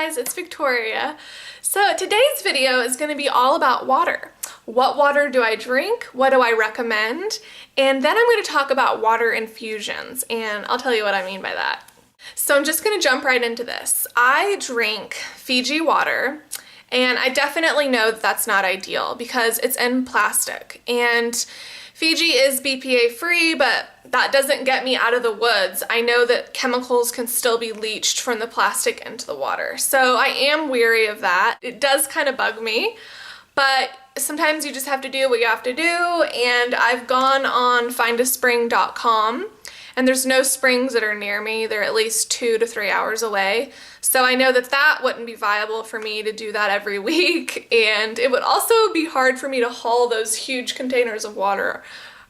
guys, it's Victoria. So today's video is going to be all about water. What water do I drink? What do I recommend? And then I'm going to talk about water infusions, and I'll tell you what I mean by that. So I'm just going to jump right into this. I drink Fiji water, and I definitely know that that's not ideal because it's in plastic. And Fiji is BPA free, but that doesn't get me out of the woods. I know that chemicals can still be leached from the plastic into the water. So I am weary of that. It does kind of bug me, but sometimes you just have to do what you have to do. And I've gone on findaspring.com, and there's no springs that are near me. They're at least 2 to 3 hours away. So I know that that wouldn't be viable for me to do that every week. And it would also be hard for me to haul those huge containers of water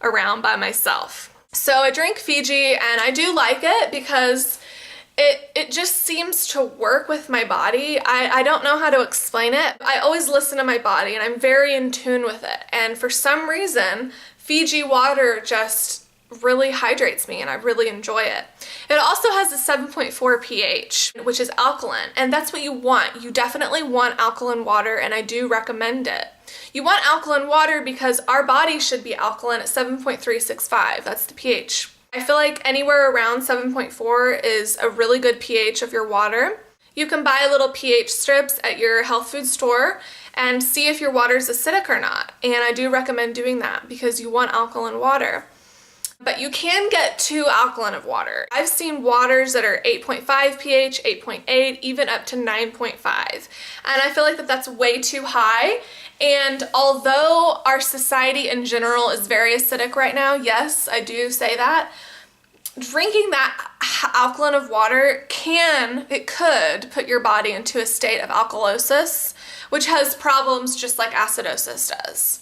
around by myself. So I drink Fiji, and I do like it because it just seems to work with my body. I don't know how to explain it. I always listen to my body, and I'm very in tune with it. And for some reason, Fiji water just really hydrates me, and I really enjoy it. It also has a 7.4 pH, which is alkaline, and that's what you want. You definitely want alkaline water, and I do recommend it. You want alkaline water because our body should be alkaline at 7.365. That's the pH. I feel like anywhere around 7.4 is a really good pH of your water. You can buy little pH strips at your health food store and see if your water is acidic or not. And I do recommend doing that because you want alkaline water. But you can get too alkaline of water. I've seen waters that are 8.5 pH, 8.8, even up to 9.5. And I feel like that's way too high. And although our society in general is very acidic right now, yes, I do say that, drinking that alkaline of water could put your body into a state of alkalosis, which has problems just like acidosis does.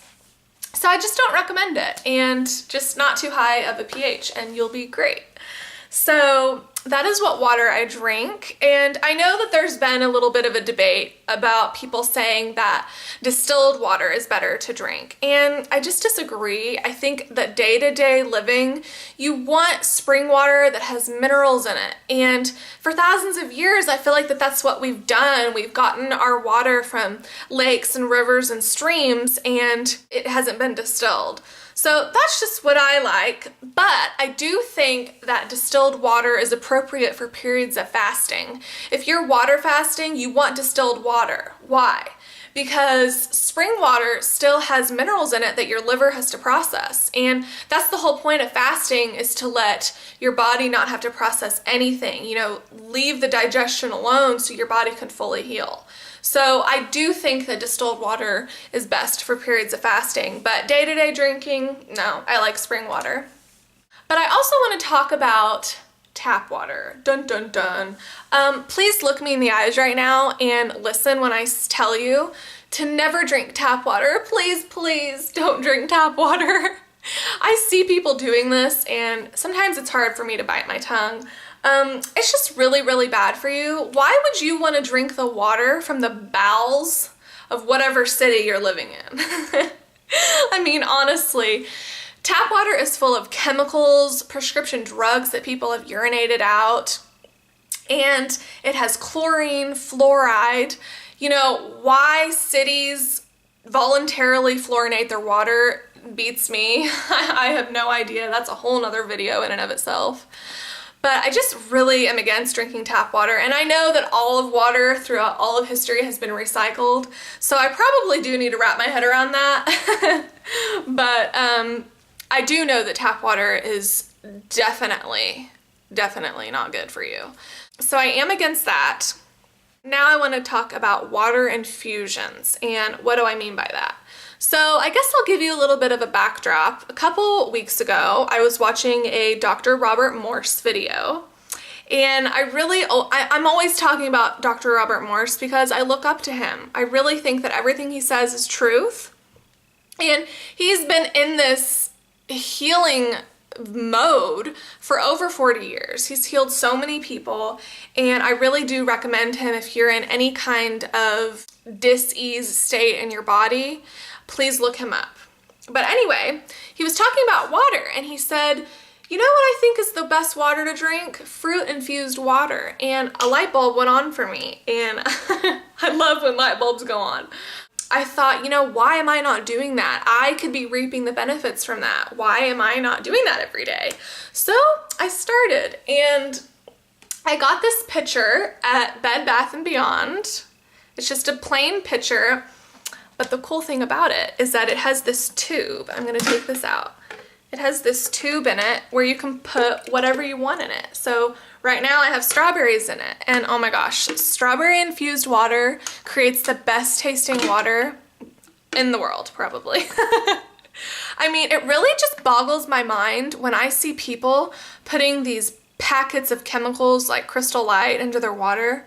So I just don't recommend it, and just not too high of a pH, and you'll be great. So that is what water I drink, and I know that there's been a little bit of a debate about people saying that distilled water is better to drink, and I just disagree. I think that day-to-day living, you want spring water that has minerals in it, and for thousands of years, I feel like that's what we've done. We've gotten our water from lakes and rivers and streams, and it hasn't been distilled. So that's just what I like, but I do think that distilled water is appropriate for periods of fasting. If you're water fasting, you want distilled water. Why? Because spring water still has minerals in it that your liver has to process. And that's the whole point of fasting, is to let your body not have to process anything. Leave the digestion alone so your body can fully heal. So I do think that distilled water is best for periods of fasting, but day-to-day drinking, no, I like spring water. But I also want to talk about tap water. Dun dun dun. Please look me in the eyes right now and listen when I tell you to never drink tap water. Please, please don't drink tap water. I see people doing this, and sometimes it's hard for me to bite my tongue. It's just really, really bad for you. Why would you want to drink the water from the bowels of whatever city you're living in? I mean, honestly, tap water is full of chemicals, prescription drugs that people have urinated out, and it has chlorine, fluoride. Why cities voluntarily fluorinate their water beats me. I have no idea. That's a whole nother video in and of itself. But I just really am against drinking tap water, and I know that all of water throughout all of history has been recycled, so I probably do need to wrap my head around that. But I do know that tap water is definitely not good for you. So I am against that. Now I want to talk about water infusions, and what do I mean by that? So I guess I'll give you a little bit of a backdrop. A couple weeks ago, I was watching a Dr. Robert Morse video, and I'm always talking about Dr. Robert Morse because I look up to him. I really think that everything he says is truth, and he's been in this healing mode for over 40 years. He's healed so many people, and I really do recommend him if you're in any kind of dis-ease state in your body. Please look him up. But anyway, he was talking about water, and he said, You know what I think is the best water to drink? Fruit infused water. And a light bulb went on for me, and I love when light bulbs go on. I thought, you know, why am I not doing that? I could be reaping the benefits from that. Why am I not doing that every day? So I started, and I got this pitcher at Bed Bath & Beyond. It's just a plain pitcher, but the cool thing about it is that it has this tube. I'm gonna take this out. It has this tube in it where you can put whatever you want in it. So right now I have strawberries in it, and oh my gosh, strawberry infused water creates the best tasting water in the world, probably. I mean, it really just boggles my mind when I see people putting these packets of chemicals like Crystal Light into their water.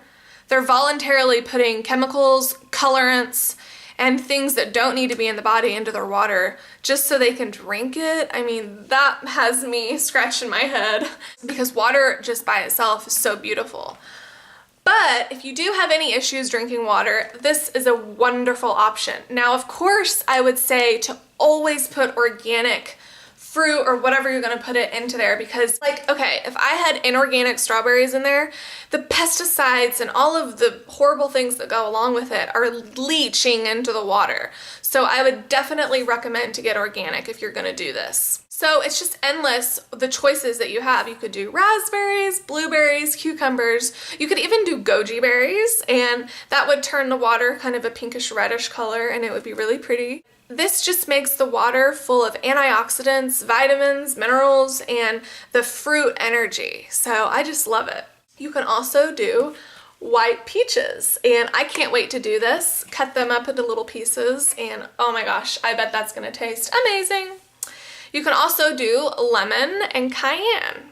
They're voluntarily putting chemicals, colorants, and things that don't need to be in the body into their water just so they can drink it. I mean, that has me scratching my head because water just by itself is so beautiful. But if you do have any issues drinking water, this is a wonderful option. Now, of course, I would say to always put organic fruit or whatever you're gonna put it into there, because like, okay, if I had inorganic strawberries in there, the pesticides and all of the horrible things that go along with it are leaching into the water. So I would definitely recommend to get organic if you're gonna do this. So it's just endless, the choices that you have. You could do raspberries, blueberries, cucumbers. You could even do goji berries, and that would turn the water kind of a pinkish reddish color, and it would be really pretty. This just makes the water full of antioxidants, vitamins, minerals, and the fruit energy. So I just love it. You can also do white peaches, and I can't wait to do this. Cut them up into little pieces, and oh my gosh, I bet that's gonna taste amazing. You can also do lemon and cayenne.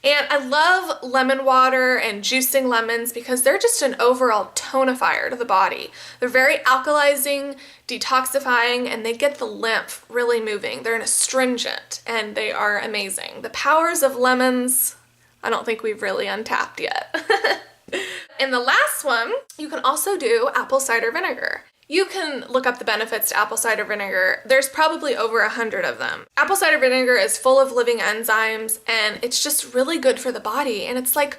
And I love lemon water and juicing lemons because they're just an overall tonifier to the body. They're very alkalizing, detoxifying, and they get the lymph really moving. They're an astringent, and they are amazing. The powers of lemons, I don't think we've really untapped yet. And the last one, you can also do apple cider vinegar. You can look up the benefits to apple cider vinegar. There's probably over 100 of them. Apple cider vinegar is full of living enzymes, and it's just really good for the body. And it's like,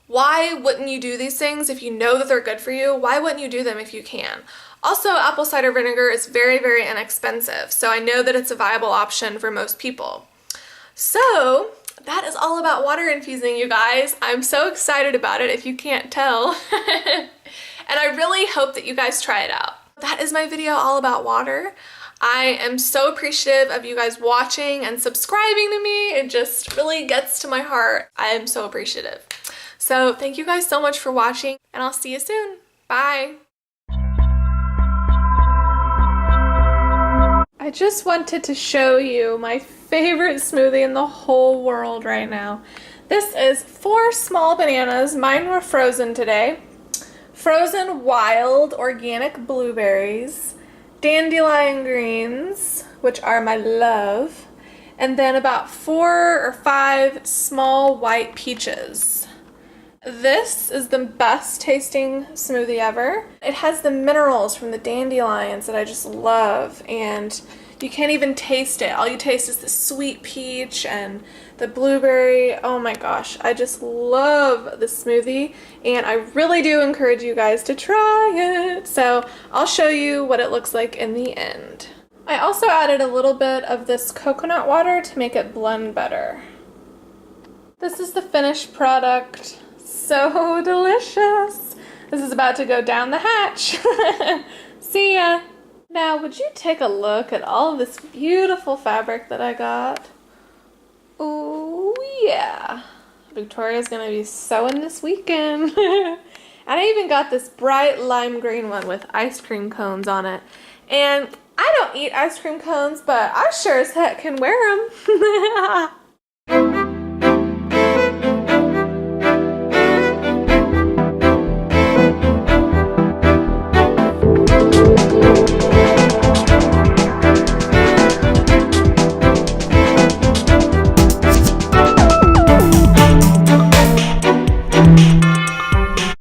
why wouldn't you do these things if you know that they're good for you? Why wouldn't you do them if you can? Also, apple cider vinegar is very, very inexpensive, so I know that it's a viable option for most people. So that is all about water infusing, you guys. I'm so excited about it if you can't tell. And I really hope that you guys try it out. That is my video all about water. I am so appreciative of you guys watching and subscribing to me. It just really gets to my heart. I am so appreciative. So thank you guys so much for watching, and I'll see you soon. Bye. I just wanted to show you my favorite smoothie in the whole world right now. This is 4 small bananas. Mine were frozen today. Frozen wild organic blueberries, dandelion greens, which are my love, and then about 4 or 5 small white peaches. This is the best tasting smoothie ever. It has the minerals from the dandelions that I just love, and you can't even taste it. All you taste is the sweet peach and the blueberry. Oh my gosh, I just love this smoothie, and I really do encourage you guys to try it. So I'll show you what it looks like in the end. I also added a little bit of this coconut water to make it blend better. This is the finished product. So delicious. This is about to go down the hatch. See ya. Now, would you take a look at all of this beautiful fabric that I got? Oh yeah. Victoria's gonna be sewing this weekend. And I even got this bright lime green one with ice cream cones on it. And I don't eat ice cream cones, but I sure as heck can wear them.